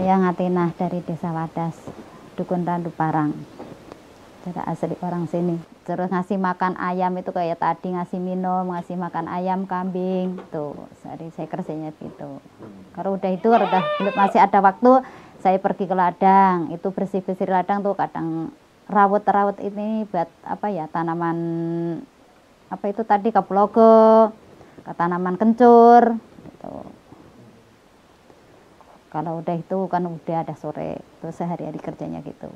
Saya Ngatinah dari Desa Wadas, Dukun Randu Parang. Dari asli orang sini. Terus ngasih makan ayam itu kayak tadi ngasih minum, ngasih makan ayam, kambing. Tuh, sehari saya kerjanya gitu. Kalau udah itu masih ada waktu, saya pergi ke ladang. Itu bersih-bersih ladang tuh kadang rawut-rawut ini buat apa ya, tanaman apa itu tadi kaplogo, tanaman kencur gitu. Kalau udah itu kan udah ada sore, terus sehari-hari kerjanya gitu.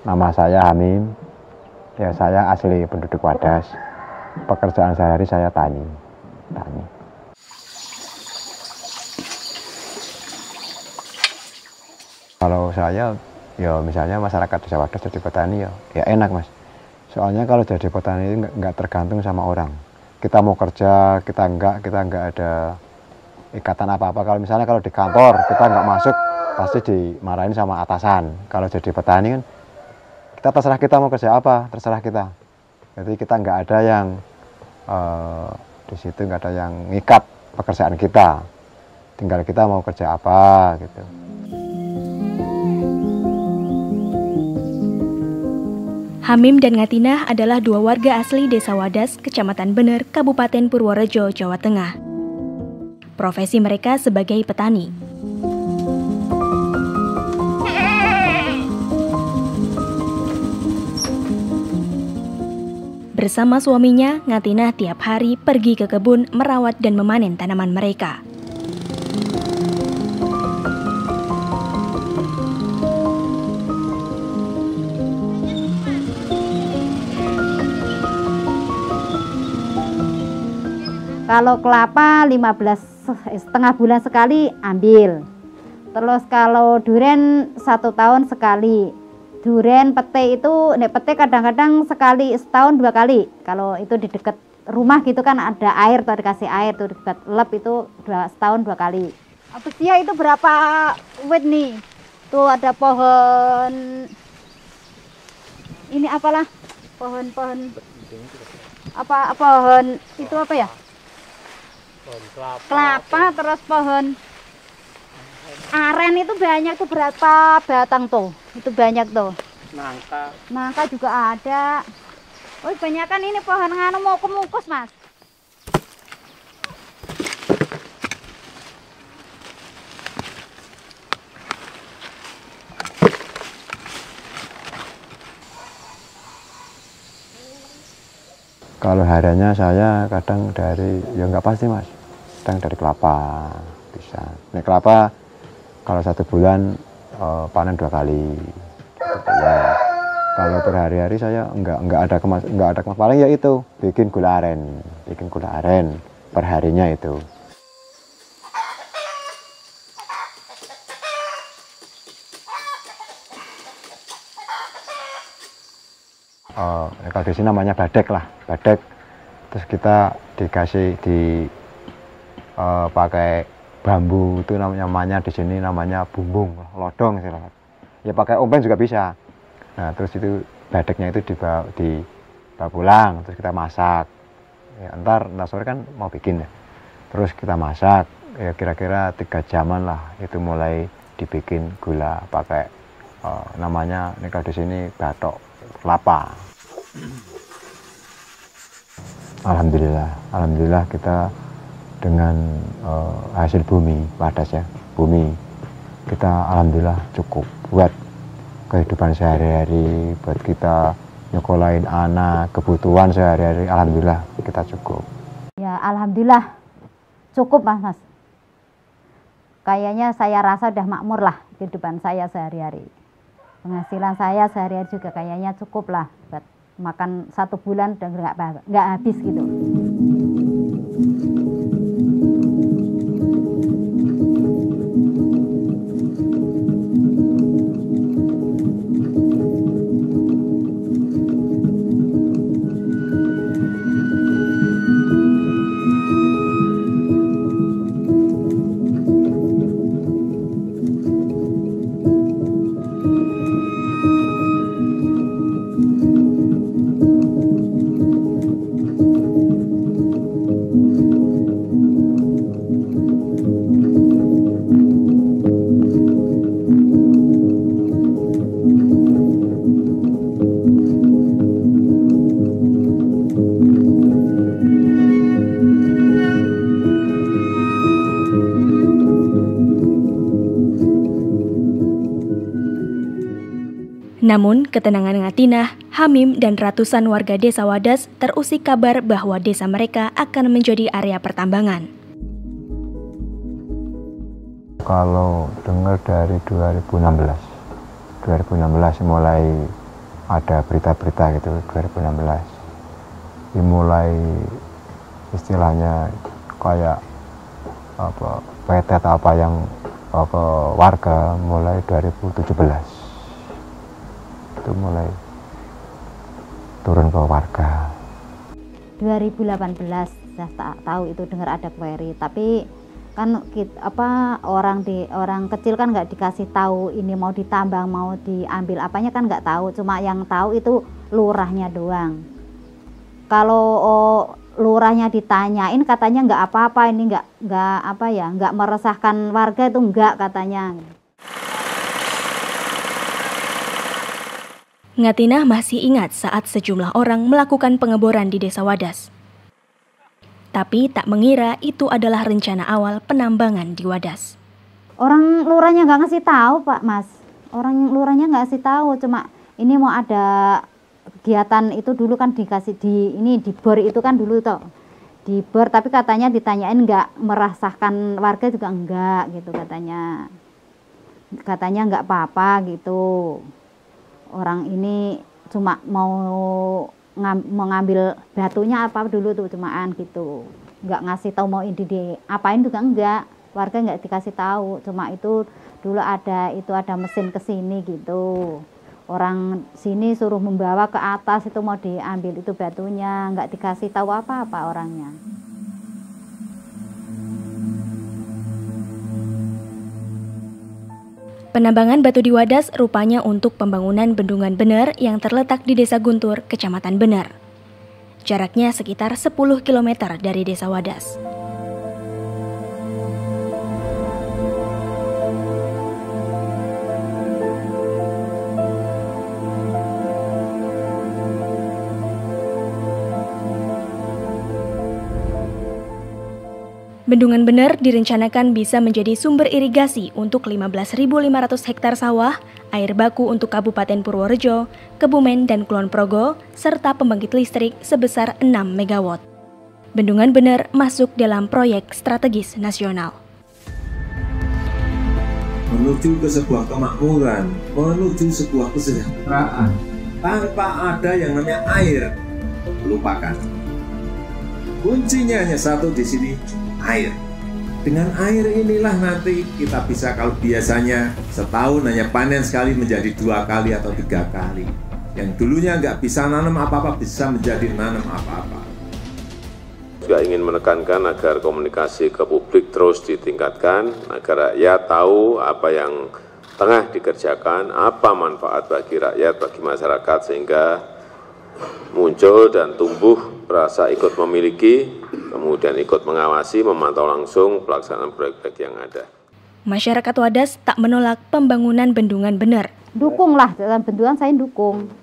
Nama saya Hamim, ya saya asli penduduk Wadas. Pekerjaan sehari saya tani. Kalau saya, ya misalnya masyarakat Desa Wadas jadi petani ya enak mas. Soalnya kalau jadi petani itu nggak tergantung sama orang. Kita mau kerja, kita nggak ada ikatan apa-apa. Kalau misalnya kalau di kantor kita nggak masuk, pasti dimarahin sama atasan. Kalau jadi petani kan, kita terserah kita mau kerja apa, terserah kita. Jadi kita nggak ada yang di situ nggak ada yang ngikat pekerjaan kita. Tinggal kita mau kerja apa gitu. Hamim dan Ngatinah adalah dua warga asli Desa Wadas, Kecamatan Bener, Kabupaten Purworejo, Jawa Tengah. Profesi mereka sebagai petani. Bersama suaminya, Ngatinah tiap hari pergi ke kebun merawat dan memanen tanaman mereka. Kalau kelapa setengah bulan sekali ambil. Terus kalau duren 1 tahun sekali. Duren pete itu, pete kadang-kadang setahun 2 kali. Kalau itu di dekat rumah gitu kan ada air, tuh dikasih air tuh dekat lep itu setahun 2 kali. Apesia itu berapa wit nih? Tuh ada pohon ini apalah? Pohon itu apa ya? Kelapa, terus pohon aren itu banyak tuh, berapa batang tuh? Itu banyak tuh. Nangka juga ada. Oh, kebanyakan ini pohon nganu mau kemukus, Mas. Kalau hariannya saya kadang dari, ya nggak pasti mas, kadang dari kelapa bisa. Nih kelapa kalau 1 bulan panen 2 kali. Ya. Kalau berhari-hari saya nggak ada kemas paling ya itu bikin gula aren perharinya itu. Kalau di sini namanya badek. Terus kita dikasih pakai bambu itu namanya di sini namanya bumbung, lodong istilahnya. Ya pakai ompeng juga bisa. Nah terus itu badeknya itu dibawa pulang, terus kita masak. Ya, ntar sore kan mau bikin ya. Terus kita masak, ya kira-kira 3 jaman lah itu mulai dibikin gula pakai namanya ini kalau di sini batok kelapa. Alhamdulillah kita dengan hasil bumi Wadas ya, bumi kita alhamdulillah cukup buat kehidupan sehari-hari, buat kita nyekolahin anak, kebutuhan sehari-hari, alhamdulillah kita cukup. Ya alhamdulillah cukup mas. Kayaknya saya rasa udah makmur lah kehidupan saya sehari-hari. Penghasilan saya sehari-hari juga kayaknya cukup lah buat makan 1 bulan dan nggak habis gitu. Namun, ketenangan Ngatinah, Hamim, dan ratusan warga desa Wadas terusik kabar bahwa desa mereka akan menjadi area pertambangan. Kalau dengar dari 2016 mulai ada berita-berita gitu, 2016 dimulai istilahnya kayak apa PT atau apa yang ke warga mulai 2017 itu mulai turun ke warga. 2018 saya tahu itu dengar ada query, tapi kan orang kecil kan nggak dikasih tahu ini mau ditambang mau diambil apanya kan nggak tahu, cuma yang tahu itu lurahnya doang. Kalau lurahnya ditanyain katanya nggak apa-apa, ini nggak meresahkan warga, itu nggak katanya. Ngatinah masih ingat saat sejumlah orang melakukan pengeboran di desa Wadas. Tapi tak mengira itu adalah rencana awal penambangan di Wadas. Orang lurahnya nggak ngasih tahu, Pak Mas. Orang lurahnya nggak ngasih tahu, cuma ini mau ada kegiatan itu dulu kan dikasih di bor itu kan dulu toh. Di bor, tapi katanya ditanyain nggak meresahkan warga juga enggak gitu katanya. Katanya nggak apa-apa gitu. Orang ini cuma mau mengambil batunya apa dulu tuh cumaan gitu, nggak ngasih tahu mau ini diapain juga enggak, warga nggak dikasih tahu, cuma itu dulu ada mesin ke sini gitu, orang sini suruh membawa ke atas itu mau diambil itu batunya, nggak dikasih tahu apa-apa orangnya. Penambangan batu di Wadas rupanya untuk pembangunan bendungan Bener yang terletak di Desa Guntur, Kecamatan Bener. Jaraknya sekitar 10 km dari Desa Wadas. Bendungan Bener direncanakan bisa menjadi sumber irigasi untuk 15.500 hektar sawah, air baku untuk Kabupaten Purworejo, Kebumen, dan Kulon Progo, serta pembangkit listrik sebesar 6 MW. Bendungan Bener masuk dalam proyek strategis nasional. Menuju ke sebuah kemakmuran, menuju sebuah kesejahteraan, tanpa ada yang namanya air, lupakan. Kuncinya hanya satu di sini, air. Dengan air inilah nanti kita bisa, kalau biasanya setahun hanya panen sekali menjadi 2 kali atau 3 kali. Yang dulunya nggak bisa nanam apa-apa bisa menjadi nanam apa-apa. Juga ingin menekankan agar komunikasi ke publik terus ditingkatkan, agar rakyat tahu apa yang tengah dikerjakan, apa manfaat bagi rakyat, bagi masyarakat, sehingga muncul dan tumbuh rasa ikut memiliki, kemudian ikut mengawasi, memantau langsung pelaksanaan proyek-proyek yang ada. Masyarakat Wadas tak menolak pembangunan Bendungan Bener. Dukung lah, dalam bendungan saya dukung.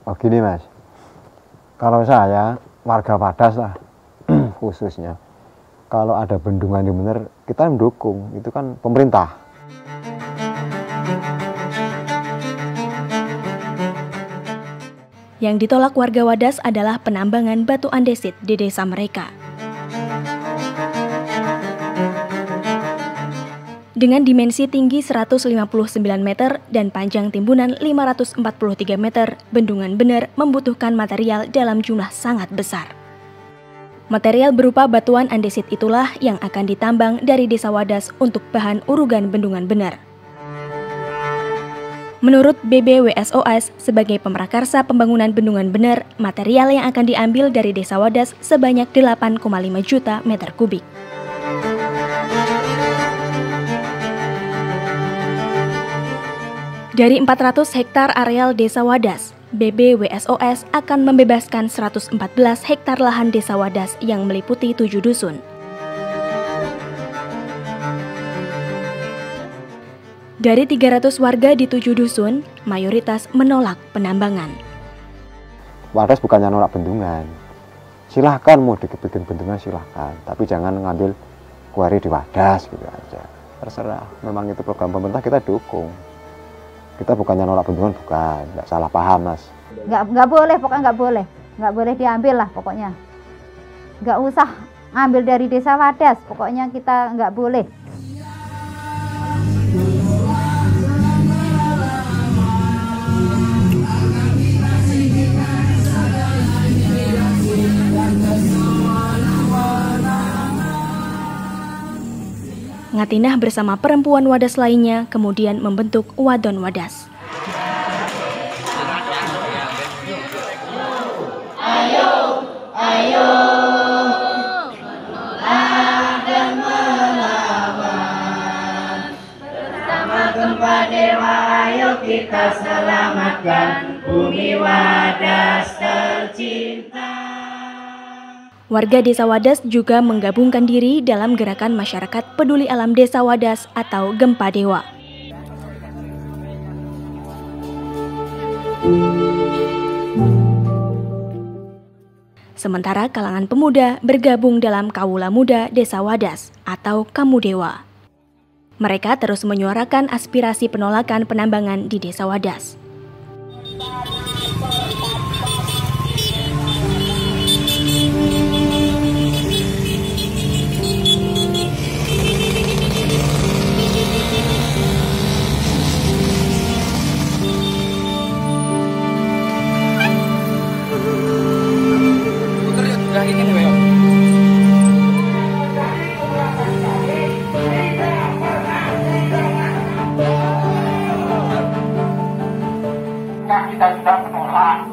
Oh gini Mas, kalau saya warga Wadas lah khususnya, kalau ada bendungan yang benar kita mendukung, itu kan pemerintah. Yang ditolak warga Wadas adalah penambangan batu andesit di desa mereka. Dengan dimensi tinggi 159 meter dan panjang timbunan 543 meter, Bendungan Bener membutuhkan material dalam jumlah sangat besar. Material berupa batuan andesit itulah yang akan ditambang dari desa Wadas untuk bahan urugan Bendungan Bener. Menurut BBWSOS, sebagai pemrakarsa pembangunan Bendungan Bener, material yang akan diambil dari desa Wadas sebanyak 8,5 juta meter kubik. Dari 400 hektar areal desa Wadas, BBWSOS akan membebaskan 114 hektar lahan desa Wadas yang meliputi 7 dusun. Dari 300 warga di 7 dusun, mayoritas menolak penambangan. Wadas bukannya nolak bendungan. Silahkan mau dibikin bendungan silahkan, tapi jangan ngambil kuari di Wadas gitu aja. Terserah, memang itu program pemerintah kita dukung. Kita bukannya nolak bendungan, bukan, nggak salah paham Mas. Nggak boleh, pokoknya nggak boleh diambil lah pokoknya. Nggak usah ambil dari Desa Wadas, pokoknya kita nggak boleh. Ngatinah bersama perempuan Wadas lainnya kemudian membentuk Wadon Wadas. Ayo, menolak dan melawan. Bersama gempa dewa, ayo kita selamatkan bumi Wadas tercinta. Warga Desa Wadas juga menggabungkan diri dalam gerakan masyarakat peduli alam Desa Wadas atau Gempa Dewa. Sementara kalangan pemuda bergabung dalam Kawula Muda Desa Wadas atau Kamudewa. Mereka terus menyuarakan aspirasi penolakan penambangan di Desa Wadas. Kita sudah menolak,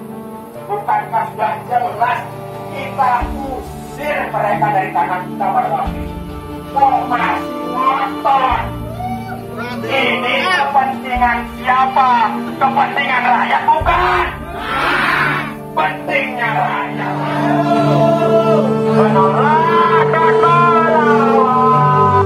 bukankah sudah jelas kita usir mereka dari tanah kita pada waktu itu? Kok masih ngotot? Ini kepentingan siapa? Kepentingan rakyat bukan? Pentingnya rakyat. Menolak dan melawan.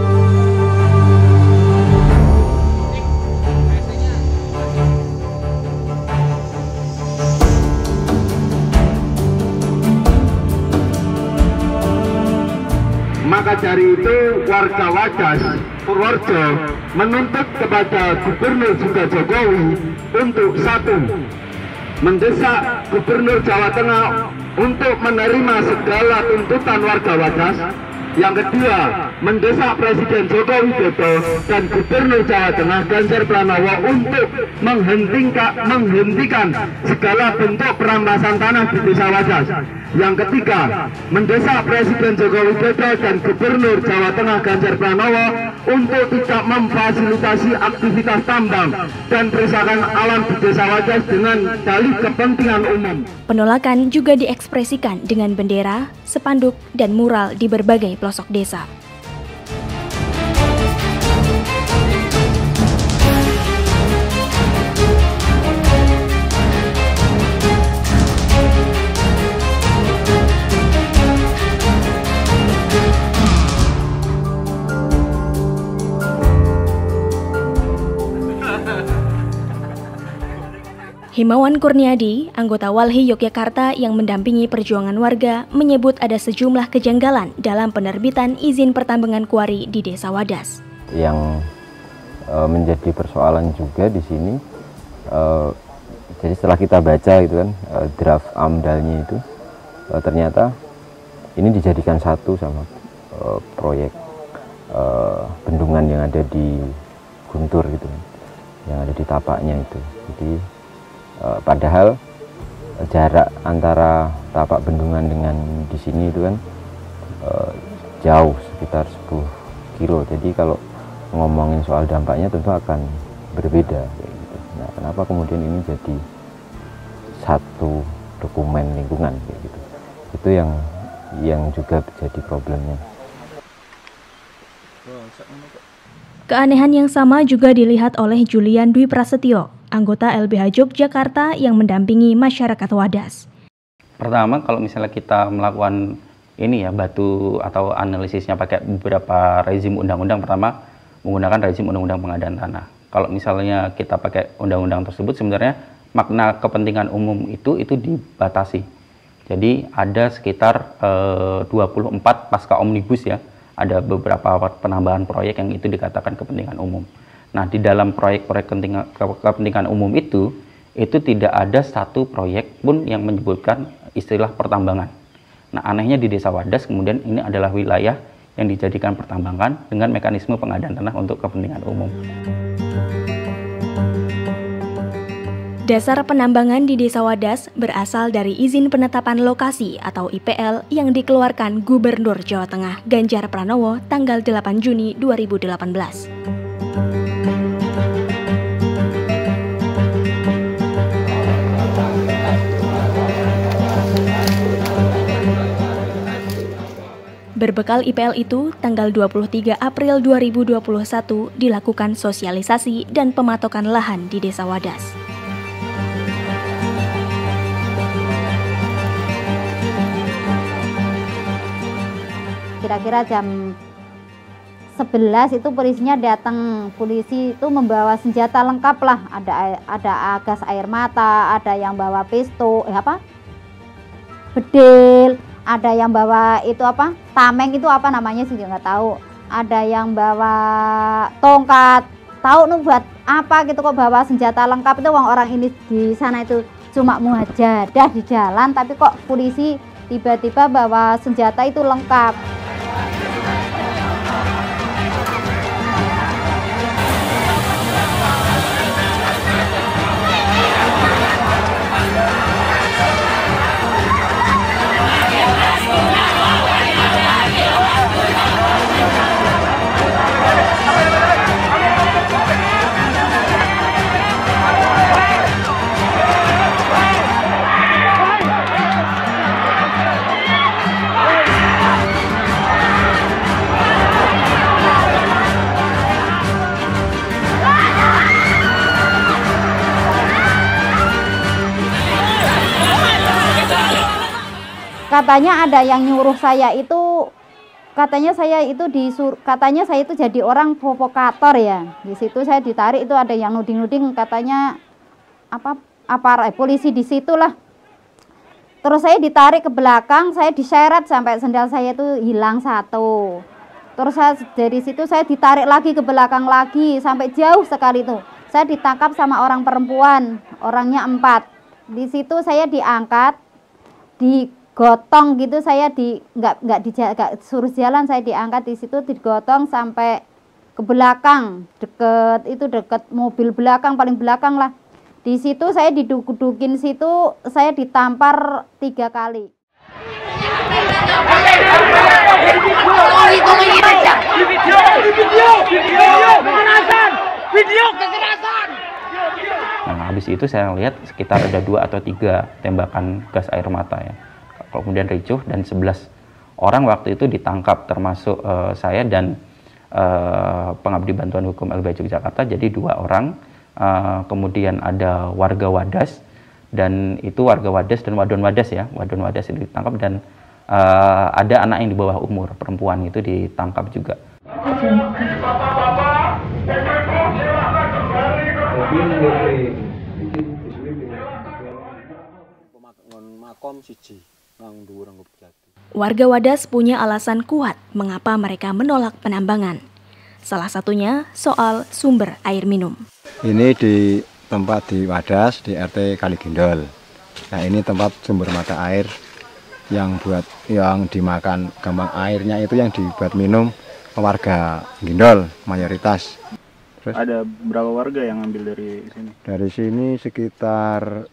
Maka dari itu warga Wadas, Purworejo menuntut kepada Gubernur juga Jokowi untuk satu, mendesak Gubernur Jawa Tengah untuk menerima segala tuntutan warga Wadas. Yang kedua, mendesak Presiden Joko Widodo dan Gubernur Jawa Tengah Ganjar Pranowo untuk menghentikan segala bentuk perampasan tanah di Desa Wadas. Yang ketiga, mendesak Presiden Joko Widodo dan Gubernur Jawa Tengah Ganjar Pranowo untuk tidak memfasilitasi aktivitas tambang dan perusahaan alam di Desa Wadas dengan dalih kepentingan umum. Penolakan juga diekspresikan dengan bendera, spanduk, dan mural di berbagai pelosok desa. Himawan Kurniadi, anggota Walhi Yogyakarta yang mendampingi perjuangan warga, menyebut ada sejumlah kejanggalan dalam penerbitan izin pertambangan kuari di Desa Wadas. Yang menjadi persoalan juga di sini, jadi setelah kita baca itu kan draft AMDAL-nya itu, ternyata ini dijadikan satu sama proyek bendungan yang ada di Guntur gitu, yang ada di tapaknya itu. Jadi padahal jarak antara tapak bendungan dengan di sini itu kan jauh, sekitar 10 kilo. Jadi kalau ngomongin soal dampaknya tentu akan berbeda kayak gitu. Nah, kenapa kemudian ini jadi satu dokumen lingkungan kayak gitu? Itu yang juga jadi problemnya. Keanehan yang sama juga dilihat oleh Julian Dwi Prasetyo, anggota LBH Yogyakarta yang mendampingi masyarakat Wadas. Pertama, kalau misalnya kita melakukan ini ya, batu atau analisisnya pakai beberapa rezim undang-undang, pertama menggunakan rezim undang-undang pengadaan tanah. Kalau misalnya kita pakai undang-undang tersebut, sebenarnya makna kepentingan umum itu dibatasi. Jadi ada sekitar 24 pasca omnibus ya, ada beberapa penambahan proyek yang itu dikatakan kepentingan umum. Nah, di dalam proyek-proyek kepentingan umum itu tidak ada satu proyek pun yang menyebutkan istilah pertambangan. Nah, anehnya di Desa Wadas kemudian ini adalah wilayah yang dijadikan pertambangan dengan mekanisme pengadaan tanah untuk kepentingan umum. Dasar penambangan di Desa Wadas berasal dari izin penetapan lokasi atau IPL yang dikeluarkan Gubernur Jawa Tengah Ganjar Pranowo tanggal 8 Juni 2018. Berbekal IPL itu, tanggal 23 April 2021 dilakukan sosialisasi dan pematokan lahan di Desa Wadas. Kira-kira jam 11 itu polisinya datang. Polisi itu membawa senjata lengkap lah. Ada gas air mata, ada yang bawa pistol, bedil. Ada yang bawa itu tameng itu apa namanya sih nggak tahu. Ada yang bawa tongkat, tahu nih buat apa gitu kok bawa senjata lengkap. Itu orang ini di sana itu cuma muhajadah di jalan, tapi kok polisi tiba-tiba bawa senjata itu lengkap. Katanya ada yang nyuruh saya itu, katanya saya itu jadi orang provokator ya. Di situ saya ditarik, itu ada yang nuding-nuding katanya polisi di situlah. Terus saya ditarik ke belakang, saya diseret sampai sendal saya itu hilang satu. Terus dari situ saya ditarik lagi ke belakang lagi sampai jauh sekali itu. Saya ditangkap sama orang perempuan, orangnya 4. Di situ saya diangkat, digotong gitu, saya nggak suruh jalan, saya diangkat di situ digotong sampai ke belakang, deket mobil belakang, paling belakang lah. Di situ saya diduduk-dudukin situ, saya ditampar 3 kali. Nah, habis itu saya lihat sekitar ada 2 atau 3 tembakan gas air mata ya. Kemudian ricuh dan 11 orang waktu itu ditangkap, termasuk saya dan pengabdi bantuan hukum LBH Yogyakarta, jadi 2 orang. Kemudian ada warga Wadas, dan itu warga Wadas dan wadon Wadas ya, wadon Wadas itu ditangkap, dan ada anak yang di bawah umur, perempuan itu ditangkap juga. Warga Wadas punya alasan kuat mengapa mereka menolak penambangan. Salah satunya soal sumber air minum. Ini di tempat di Wadas, di RT Kaligindol. Nah, ini tempat sumber mata air yang dimakan gampang airnya itu yang dibuat minum warga Gindol mayoritas. Terus, ada berapa warga yang ambil dari sini? Dari sini sekitar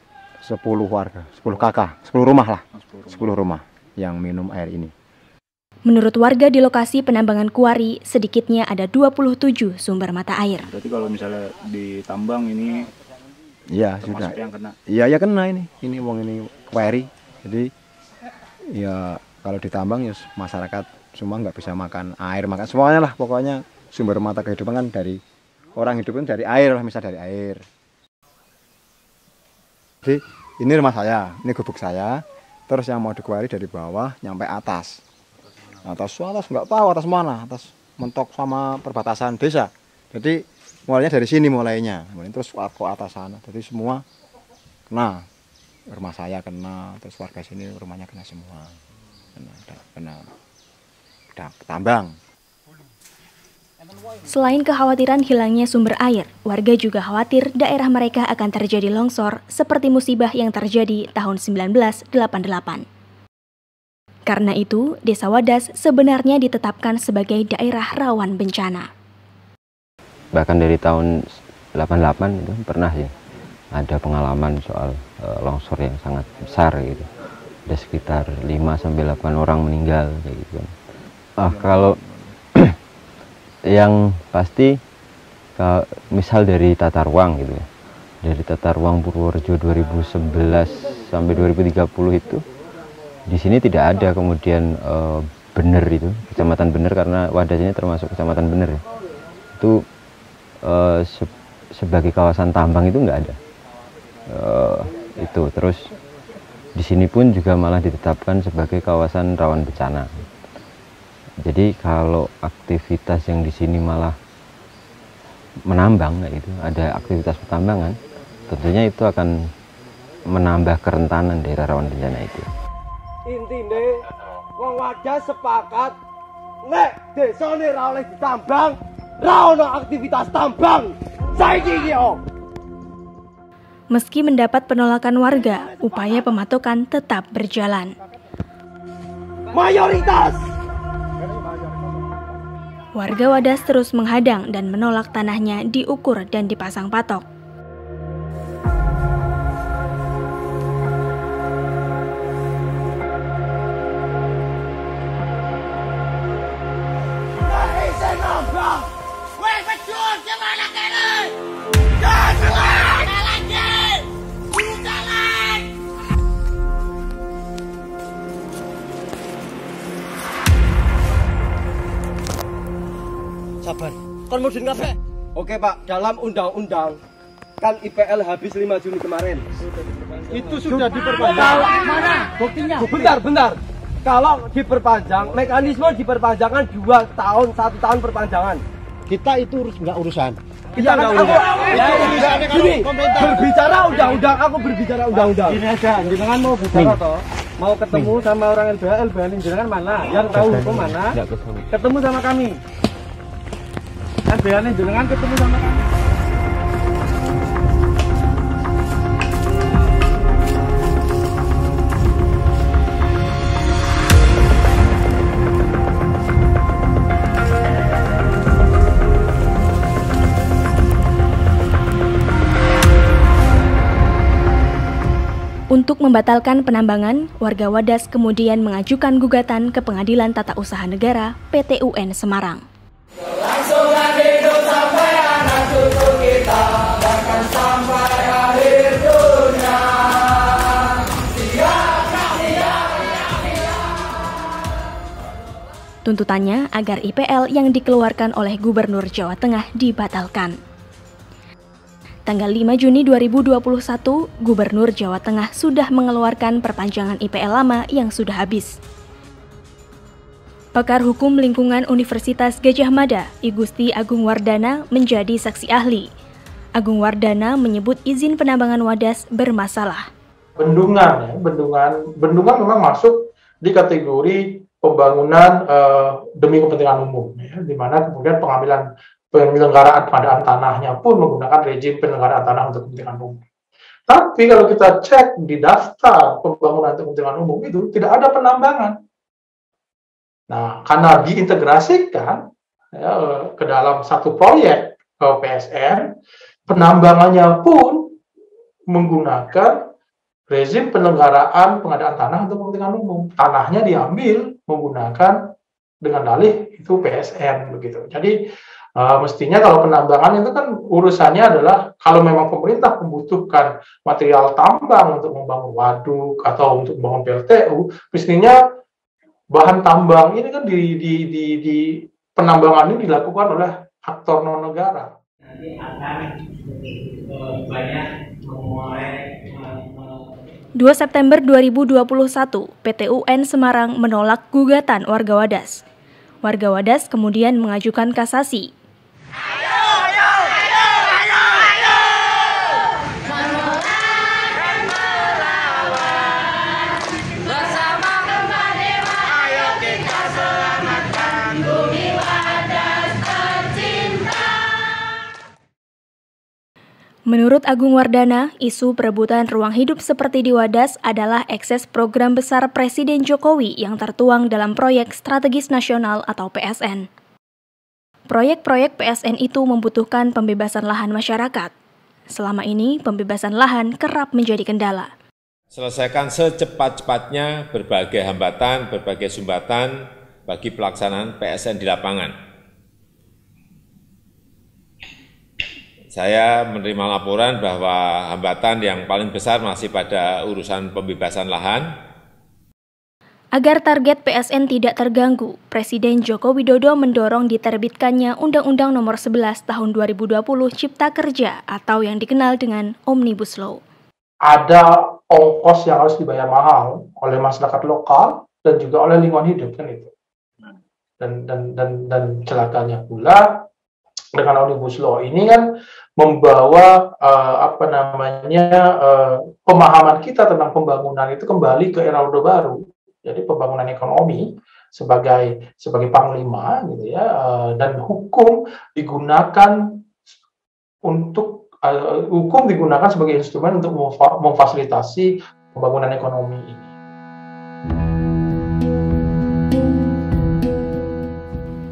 10 warga, 10 kakak, 10 rumah lah, 10 rumah yang minum air ini. Menurut warga di lokasi penambangan kuari, sedikitnya ada 27 sumber mata air. Berarti kalau misalnya ditambang ini, iya sudah. Yang kena. Iya ya kena ini wong ini kuari. Jadi ya kalau ditambang ya masyarakat semua nggak bisa makan air, makan semuanya lah, pokoknya sumber mata kehidupan kan dari orang hidup kan dari air lah, misal dari air. Jadi ini rumah saya, ini gubuk saya, terus yang mau dikuari dari bawah nyampe atas nggak tahu atas mana, atas mentok sama perbatasan desa. Jadi mulainya dari sini terus ke atas sana, jadi semua kena, rumah saya kena, terus warga sini rumahnya kena semua, kena tambang. Selain kekhawatiran hilangnya sumber air, warga juga khawatir daerah mereka akan terjadi longsor seperti musibah yang terjadi tahun 1988. Karena itu, Desa Wadas sebenarnya ditetapkan sebagai daerah rawan bencana. Bahkan dari tahun 88 itu pernah sih ada pengalaman soal longsor yang sangat besar gitu. Ada sekitar 5-8 orang meninggal kayak gitu. Kalau yang pasti misal dari tata ruang gitu ya, dari tata ruang Purworejo 2011 sampai 2030 itu di sini tidak ada kemudian Bener itu, kecamatan Bener, karena Wadas ini termasuk kecamatan Bener ya. Itu sebagai kawasan tambang itu nggak ada. Itu terus di sini pun juga malah ditetapkan sebagai kawasan rawan bencana. Jadi kalau aktivitas yang di sini malah menambang, itu ada aktivitas pertambangan, tentunya itu akan menambah kerentanan daerah rawan bencana itu. Intine wong Wadas sepakat nek desane ra oleh ditambang, ra ono aktivitas tambang. Saiki iki yo. Meski mendapat penolakan warga, upaya pematokan tetap berjalan. Mayoritas warga Wadas terus menghadang dan menolak tanahnya diukur dan dipasang patok. Sabar, kon mudun kabeh. Oke Pak, dalam undang-undang kan IPL habis 5 Juni kemarin. Itu sudah diperpanjang. Mana? Buktinya? Bentar. Kalau diperpanjang, mekanisme diperpanjangan 2 tahun, 1 tahun perpanjangan. Kita itu nggak urusan. Kita nggak urusan. Gini, berbicara undang-undang, aku berbicara undang-undang. Ini aja, jenengan mau bicara toh? Mau ketemu sama orang LBH jenengan mana? Yang tahu hukum mana? Ketemu sama kami. LBH jenengan ketemu sama kami. Untuk membatalkan penambangan, warga Wadas kemudian mengajukan gugatan ke Pengadilan Tata Usaha Negara PT UN Semarang. Kelangsungan hidup sampai anak cucu kita, bahkan sampai akhir dunia. Tuntutannya agar IPL yang dikeluarkan oleh Gubernur Jawa Tengah dibatalkan. Tanggal 5 Juni 2021, Gubernur Jawa Tengah sudah mengeluarkan perpanjangan IPL lama yang sudah habis. Pakar Hukum Lingkungan Universitas Gadjah Mada, I Gusti Agung Wardana, menjadi saksi ahli. Agung Wardana menyebut izin penambangan Wadas bermasalah. Bendungan memang masuk di kategori pembangunan demi kepentingan umum, ya, di mana kemudian penyelenggaraan pengadaan tanahnya pun menggunakan rejim penyelenggaraan tanah untuk kepentingan umum. Tapi kalau kita cek di daftar pembangunan untuk kepentingan umum itu tidak ada penambangan. Nah, karena diintegrasikan ya, ke dalam satu proyek PSN, penambangannya pun menggunakan rezim penyelenggaraan pengadaan tanah untuk kepentingan umum. Tanahnya diambil menggunakan dengan dalih itu PSN begitu. Jadi mestinya kalau penambangan itu kan urusannya adalah kalau memang pemerintah membutuhkan material tambang untuk membangun waduk atau untuk membangun PLTU, mestinya bahan tambang ini kan di penambangan ini dilakukan oleh aktor non negara. Nanti akan banyak memulai 2 September 2021, PT UN Semarang menolak gugatan warga Wadas. Warga Wadas kemudian mengajukan kasasi. Menurut Agung Wardana, isu perebutan ruang hidup seperti di Wadas adalah ekses program besar Presiden Jokowi yang tertuang dalam proyek strategis nasional atau PSN. Proyek-proyek PSN itu membutuhkan pembebasan lahan masyarakat. Selama ini, pembebasan lahan kerap menjadi kendala. Selesaikan secepat-cepatnya berbagai hambatan, berbagai sumbatan bagi pelaksanaan PSN di lapangan. Saya menerima laporan bahwa hambatan yang paling besar masih pada urusan pembebasan lahan. Agar target PSN tidak terganggu, Presiden Joko Widodo mendorong diterbitkannya Undang-Undang Nomor 11 Tahun 2020 Cipta Kerja atau yang dikenal dengan Omnibus Law. Ada ongkos yang harus dibayar mahal oleh masyarakat lokal dan juga oleh lingkungan hidup kan itu. Dan celakanya pula dengan Omnibus Law ini kan membawa pemahaman kita tentang pembangunan itu kembali ke era Orde Baru. Jadi pembangunan ekonomi sebagai panglima gitu ya, dan hukum digunakan sebagai instrumen untuk memfasilitasi pembangunan ekonomi ini.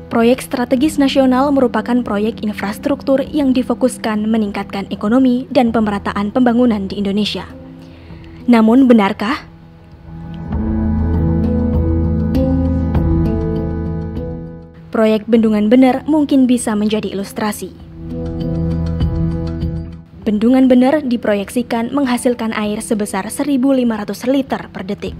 Proyek strategis nasional merupakan proyek infrastruktur yang difokuskan meningkatkan ekonomi dan pemerataan pembangunan di Indonesia. Namun, benarkah? Proyek Bendungan Bener mungkin bisa menjadi ilustrasi. Bendungan Bener diproyeksikan menghasilkan air sebesar 1.500 liter per detik.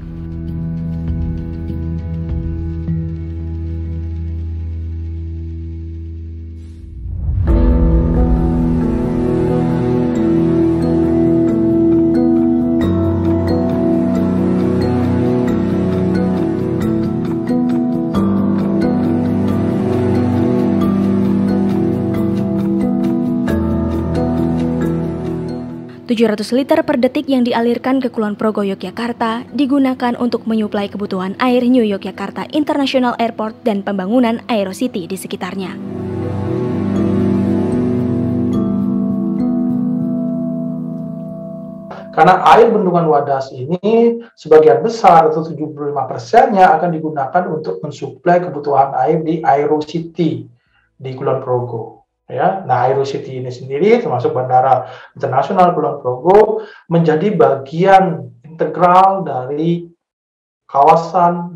.700 liter per detik yang dialirkan ke Kulon Progo, Yogyakarta digunakan untuk menyuplai kebutuhan air New Yogyakarta International Airport dan pembangunan Aerocity di sekitarnya. Karena air bendungan Wadas ini sebagian besar atau 75%-nya akan digunakan untuk mensuplai kebutuhan air di Aerocity di Kulon Progo. Ya, nah Aerocity ini sendiri termasuk Bandara Internasional Kulon Progo menjadi bagian integral dari kawasan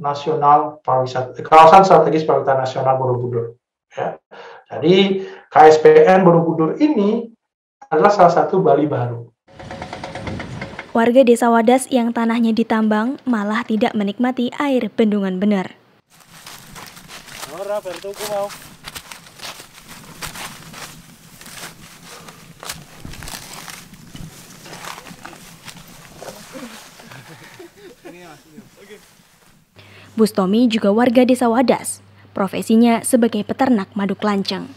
strategis pariwisata nasional Borobudur. Ya. Jadi KSPN Borobudur ini adalah salah satu Bali baru. Warga Desa Wadas yang tanahnya ditambang malah tidak menikmati air Bendungan Bener. Bustomi juga warga Desa Wadas, profesinya sebagai peternak madu kelanceng.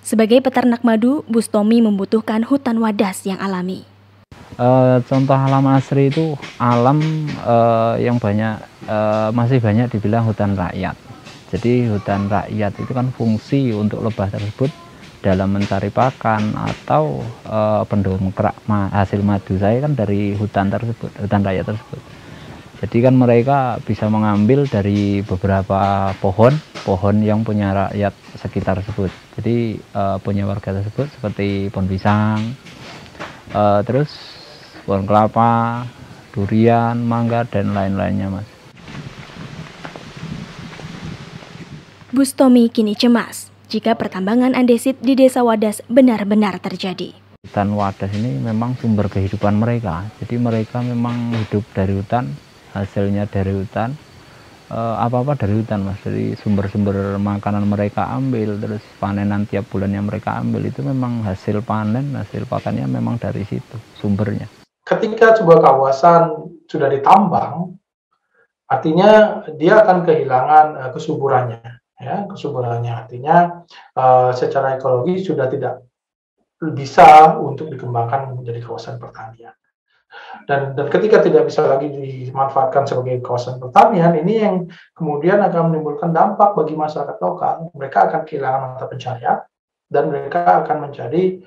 Sebagai peternak madu, Bustomi membutuhkan hutan Wadas yang alami. Contoh alam asri itu alam yang banyak masih banyak dibilang hutan rakyat. Jadi hutan rakyat itu kan fungsi untuk lebah tersebut dalam mencari pakan atau pendongkrak hasil madu saya kan dari hutan tersebut, hutan rakyat tersebut. Jadi kan mereka bisa mengambil dari beberapa pohon yang punya rakyat sekitar tersebut. Jadi punya warga tersebut seperti pohon pisang, terus pohon kelapa, durian, mangga dan lain-lainnya, Mas. Bustomi kini cemas jika pertambangan andesit di Desa Wadas benar-benar terjadi. Hutan Wadas ini memang sumber kehidupan mereka. Jadi mereka memang hidup dari hutan, hasilnya dari hutan, apa-apa dari hutan, Mas. Dari sumber-sumber makanan mereka ambil, terus panenan tiap bulannya mereka ambil, itu memang hasil panen, hasil pakannya memang dari situ sumbernya. Ketika sebuah kawasan sudah ditambang, artinya dia akan kehilangan kesuburannya. Ya, kesuburannya artinya secara ekologi sudah tidak bisa untuk dikembangkan menjadi kawasan pertanian. Dan ketika tidak bisa lagi dimanfaatkan sebagai kawasan pertanian, ini yang kemudian akan menimbulkan dampak bagi masyarakat lokal. Mereka akan kehilangan mata pencaharian, dan mereka akan menjadi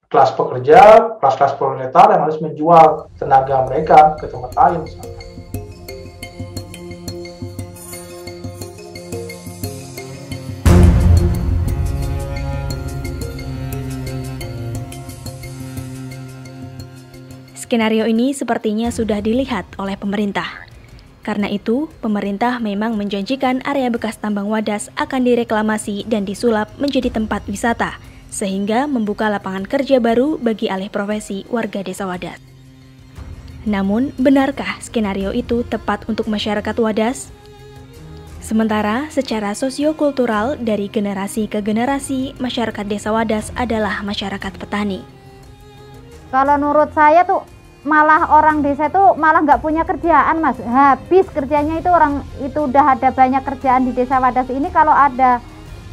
kelas pekerja, kelas-kelas proletar yang harus menjual tenaga mereka ke tempat lain misalnya. Skenario ini sepertinya sudah dilihat oleh pemerintah. Karena itu, pemerintah memang menjanjikan area bekas tambang Wadas akan direklamasi dan disulap menjadi tempat wisata, sehingga membuka lapangan kerja baru bagi alih profesi warga desa Wadas. Namun, benarkah skenario itu tepat untuk masyarakat Wadas? Sementara, secara sosiokultural dari generasi ke generasi, masyarakat desa Wadas adalah masyarakat petani. Kalau menurut saya tuh, malah orang desa itu malah nggak punya kerjaan, Mas. Habis kerjanya itu orang itu udah ada banyak kerjaan di desa Wadas ini. Kalau ada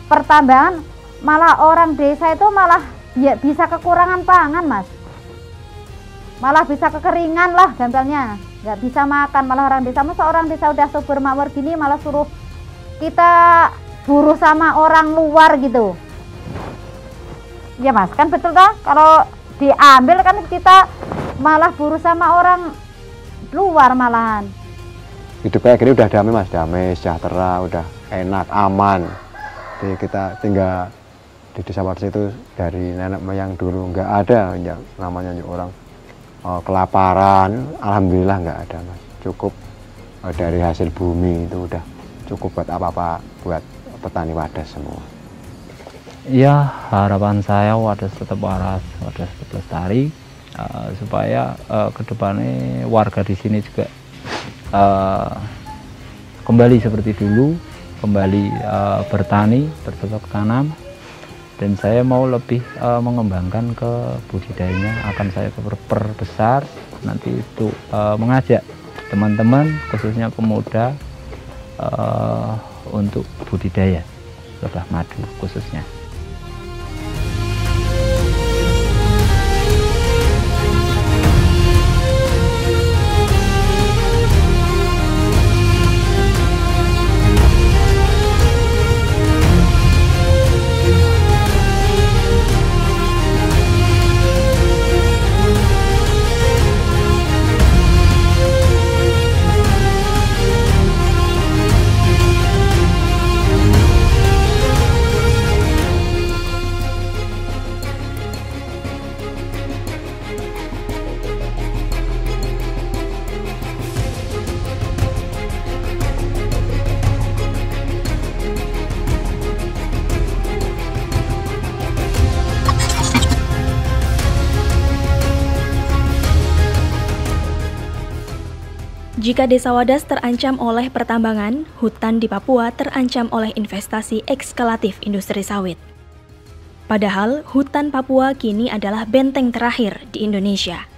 pertambangan, malah orang desa itu malah bisa kekurangan pangan, Mas. Malah bisa kekeringan lah gampangnya, nggak bisa makan. Malah orang desa, masa orang desa udah subur makmur gini malah suruh kita buruh sama orang luar gitu. Ya Mas, kan betul toh? Kalau diambil kan kita malah buruh sama orang luar malahan. Hidup kayak gini udah damai, Mas, damai, sejahtera, udah enak, aman. Jadi kita tinggal di desa Wadas itu dari nenek moyang dulu nggak ada yang namanya orang kelaparan. Alhamdulillah nggak ada, Mas. Cukup dari hasil bumi itu udah cukup buat apa-apa buat petani Wadas semua. Ya, harapan saya Wadas tetap waras, Wadas tetap lestari, supaya kedepannya warga di sini juga kembali seperti dulu, kembali bertani, bercocok tanam, dan saya mau lebih mengembangkan ke budidayanya. Akan saya perbesar nanti untuk mengajak teman-teman, khususnya pemuda, untuk budidaya lebah madu khususnya. Jika desa Wadas terancam oleh pertambangan, hutan di Papua terancam oleh investasi ekskalatif industri sawit. Padahal, hutan Papua kini adalah benteng terakhir di Indonesia.